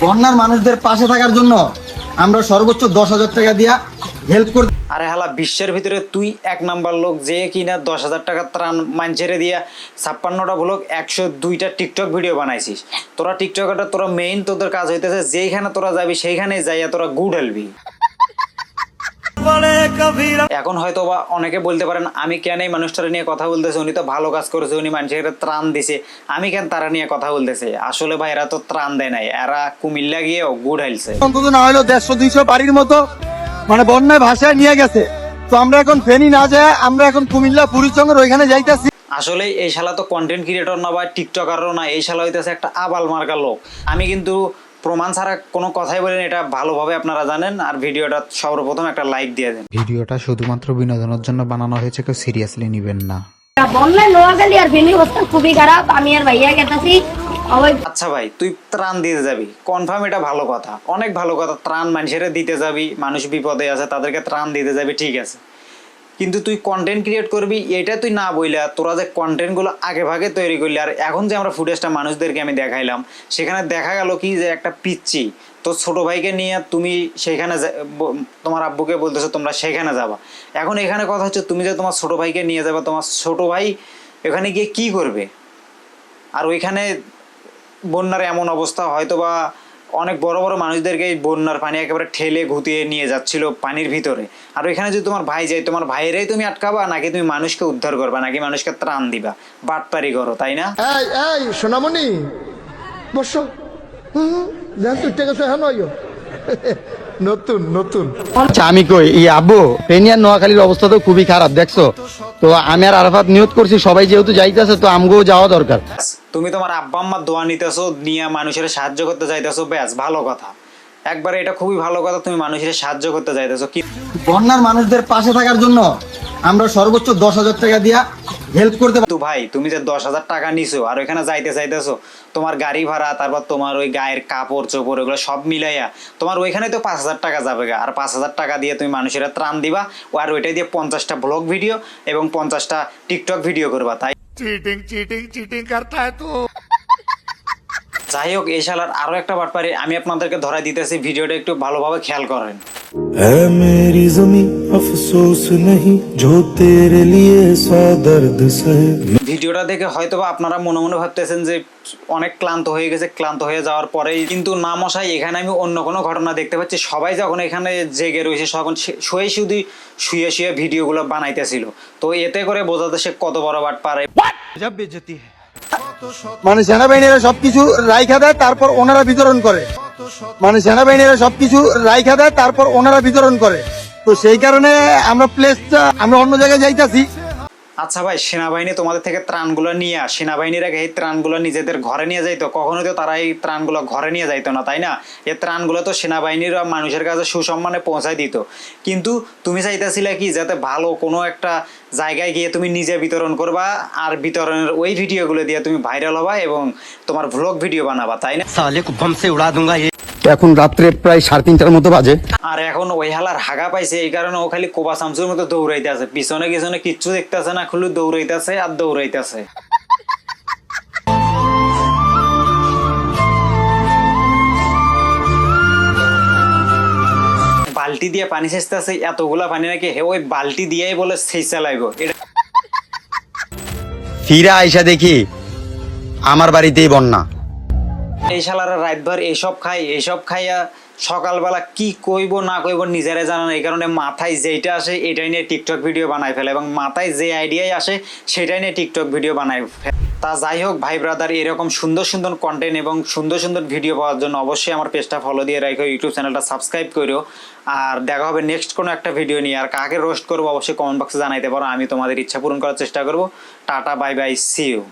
বন্যার মানুষদের পাশে থাকার জন্য আমরা সর্বোচ্চ 10,000 টাকা দিয়া হেল্প করতে। আরে হালা, বিশ্বের ভিতরে তুই এক নাম্বার লোক যে কিনা 10,000 টাকা ত্রাণ মাঞ্চেরে দিয়া 56টা ব্লগ 102টা টিকটক ভিডিও বানাইছিস। তোরা টিকটকারটা, তোরা মেইন তোদের কাজ হইতেছে যেইখানে তোরা যাবি সেইখানে যাইয়া তোরা গুড হেলবি। এখন হয়তো বা অনেকে বলতে পারেন আমি কেন এই মানুষটার নিয়ে কথা বলতেছে, উনি তো ভালো কাজ করেছে, উনি মানুষের ত্রাণ দিছে, আমি কেন তারা নিয়ে কথা বলতেছে। আসলে ভাই এরা তো ত্রাণ দেয় নাই, এরা কুমিল্লা গিয়েও গুড হেলছে। অন্তত না হলেও 150-200 বাড়ির মতো মানে বন্যায় ভাষায় নিয়ে গেছে। তো আমরা এখন ফেনী না যায়, আমরা এখন কুমিল্লা পুরীচঙ্গের ওইখানে যাইতেছি। আসলে এই শালা তো কন্টেন্ট ক্রিয়েটর না বা টিকটকারও না, এই শালা হইতেছে একটা আবাল মার্কা লোক। আমি কিন্তু প্রমাণ ছাড়া কোনো কথাই বলেন, এটা ভালোভাবে আপনারা জানেন। আর ভিডিওটা সর্বপ্রথম একটা লাইক দিয়ে দেন। ভিডিওটা শুধুমাত্র বিনোদনের জন্য বানানো হয়েছে, কেউ সিরিয়াসলি নেবেন না। বন্যায় নোয়াখালী আর ফেনী অবস্থা খুবই খারাপ। আমি আর ভাইয়া গেতাছি। আচ্ছা ভাই, তুই ত্রাণ দিতে যাবি কনফার্ম, এটা ভালো কথা, অনেক ভালো কথা। ত্রাণ মানুষের দিতে যাবি, মানুষ বিপদে আছে তাদেরকে ত্রাণ দিতে যাবি, ঠিক আছে। কিন্তু তুই কন্টেন্ট ক্রিয়েট করবি এটা তুই না বইলা, তোরা যে কন্টেন্টগুলো আগে ভাগে তৈরি করলি, আর এখন যে আমরা ফুটেজটা মানুষদেরকে আমি দেখাইলাম, সেখানে দেখা গেল কি যে একটা পিচ্ছি তো ছোট ভাইকে নিয়ে তুমি সেখানে তোমার আব্বুকে বলতেছো তোমরা সেখানে যাবা। এখন এখানে কথা হচ্ছে তুমি যে তোমার ছোট ভাইকে নিয়ে যাবা, তোমার ছোট ভাই এখানে গিয়ে কি করবে? আর ওইখানে বন্যার এমন অবস্থা, হয়তো বা অনেক বড় বড় মানুষদেরকে এই বন্যার পানি একেবারে ঠেলে ঘুতিয়ে নিয়ে যাচ্ছিল পানির ভিতরে। আর ওইখানে যদি তোমার ভাই যায়, তোমার ভাইয়েরাই তুমি আটকাবা, নাকি তুমি মানুষকে উদ্ধার করবা, নাকি মানুষকে ত্রাণ দিবা? বাটপারি করো, তাই না? এই এই সোনামণি বসো, জান তুই টাকা সহ নয় নতুন নতুন। আচ্ছা আমি কই এই আব্বু, ফেনী আর নোয়াখালীর অবস্থা তো খুবই খারাপ দেখছো। তো আমি আর আরাফাত নিয়ত করছি সবাই যেহেতু যাইতেছে তো আমগো যাওয়া দরকার। তুমি তোমার আব্বা আম্মার দোয়া নিতেছো, নিয়ে মানুষের সাহায্য করতে চাইতেছো, ব্যাস ভালো কথা, একবারে এটা খুবই ভালো কথা, তুমি মানুষের সাহায্য করতে চাইতেছো। কি বন্যার মানুষদের পাশে থাকার জন্য আমরা সর্বোচ্চ 10,000 টাকা দিয়া হেল্প করতে। তো ভাই তুমি যে 10,000 টাকা নিছো আর ওইখানে যাইতে চাইতেছো, তোমার গাড়ি ভাড়া, তারপর তোমার ওই গায়ের কাপড় চোপড় এগুলো সব মিলাইয়া তোমার ওইখানে তো 5,000 টাকা যাবে গা। আর 5,000 টাকা দিয়ে তুমি মানুষের ত্রাণ দিবা, আর ওইটাই দিয়ে 50টা ব্লগ ভিডিও এবং 50টা টিকটক ভিডিও করবা। তাই চিটিং চিটিং চিটিং করতা হ্যায় তু। যাই হোক, এই শালার আরো একটা বাটপারি আমি আপনাদেরকে ধরাই দিতেছি, ভিডিওটা একটু ভালোভাবে খেয়াল করেন। है मेरी ज़मीं अफसोस नहीं जो तेरे लिए सौ दर्द सहे। ভিডিওটা দেখে হয়তোবা আপনারা মনে মনে ভাবতেছেন যে অনেক ক্লান্ত হয়ে গেছে, ক্লান্ত হয়ে যাওয়ার পরেই, কিন্তু না মশাই, এখানে আমি অন্য কোনো ঘটনা দেখতে পাচ্ছি। সবাই যখন এখানে জেগে রয়েছে, তখন শুয়ে শুয়ে ভিডিওগুলো বানাইতেছিল। তো এতে করে বোঝাতে সে কত বড় বাটপার। মানে সেনাবাহিনীরা সবকিছু রাইখা দেয়, তারপর ওনারা বিতরণ করে। মানে সেনাবাহিনীরা সবকিছু রাইখা দেয়, তারপর ওনারা বিতরণ করে। তো সেই কারণে আমরা প্লেসটা আমরা অন্য জায়গায় যাইতাছি। আচ্ছা ভাই, সেনাবাহিনী তোমাদের থেকে ত্রাণগুলো নিয়ে সেনাবাহিনীরা এই ত্রাণগুলো নিজেদের ঘরে নিয়ে যাইতো? কখনোই তো তারা এই ত্রাণগুলো ঘরে নিয়ে যাইতো না, তাই না? এই ত্রাণগুলো তো সেনাবাহিনীরা মানুষের কাছে সুসম্মানে পৌঁছায় দিত। কিন্তু তুমি চাইতেছিলে কি যাতে ভালো কোনো একটা জায়গায় গিয়ে তুমি নিজে বিতরণ করবা, আর বিতরণের ওই ভিডিওগুলো দিয়ে তুমি ভাইরাল হবা এবং তোমার ভ্লগ ভিডিও বানাবা, তাই না? এখন রাত্রে প্রায় 3:30টার মতো বাজে। আর এখন ওই হালার হাগা পাইছে, এই কারণে ও খালি কোবা শামসুর মতো দৌড়াইতে আছে, পিছনে পিছনে কিচ্ছু দেখতেছে না, খুলে দৌড়াইতেছে আর দৌড়াইতেছে। বালতি দিয়ে পানি সেচতেছে, এতগুলা পানি নাকি ওই বালতি দিয়েই বলে সেচ চালাইবো। এটা ফিরা আইসা দেখি আমার বাড়িতেই বন্যা। এই শালারা রাতভর এইসব খাইয়া সকালবেলা কি কইব না কইব নিজেরা জানা না। এই কারণে মাথায় যেইটা আসে এটাই নিয়ে টিকটক ভিডিও বানায় ফেলে, এবং মাথায় যে আইডিয়াই আসে সেটাই নিয়ে টিকটক ভিডিও বানায় ফেলে। তা যাই হোক ভাই ব্রাদার, এরকম সুন্দর সুন্দর কন্টেন্ট এবং সুন্দর সুন্দর ভিডিও পাওয়ার জন্য অবশ্যই আমার পেজটা ফলো দিয়ে রাখো, ইউটিউব চ্যানেলটা সাবস্ক্রাইব করো। আর দেখা হবে নেক্সট কোনো একটা ভিডিও নিয়ে। আর কাকে রোস্ট করবো অবশ্যই কমেন্ট বক্সে জানাইতে পারো, আমি তোমাদের ইচ্ছা পূরণ করার চেষ্টা করবো। Tata, bye bye, see you.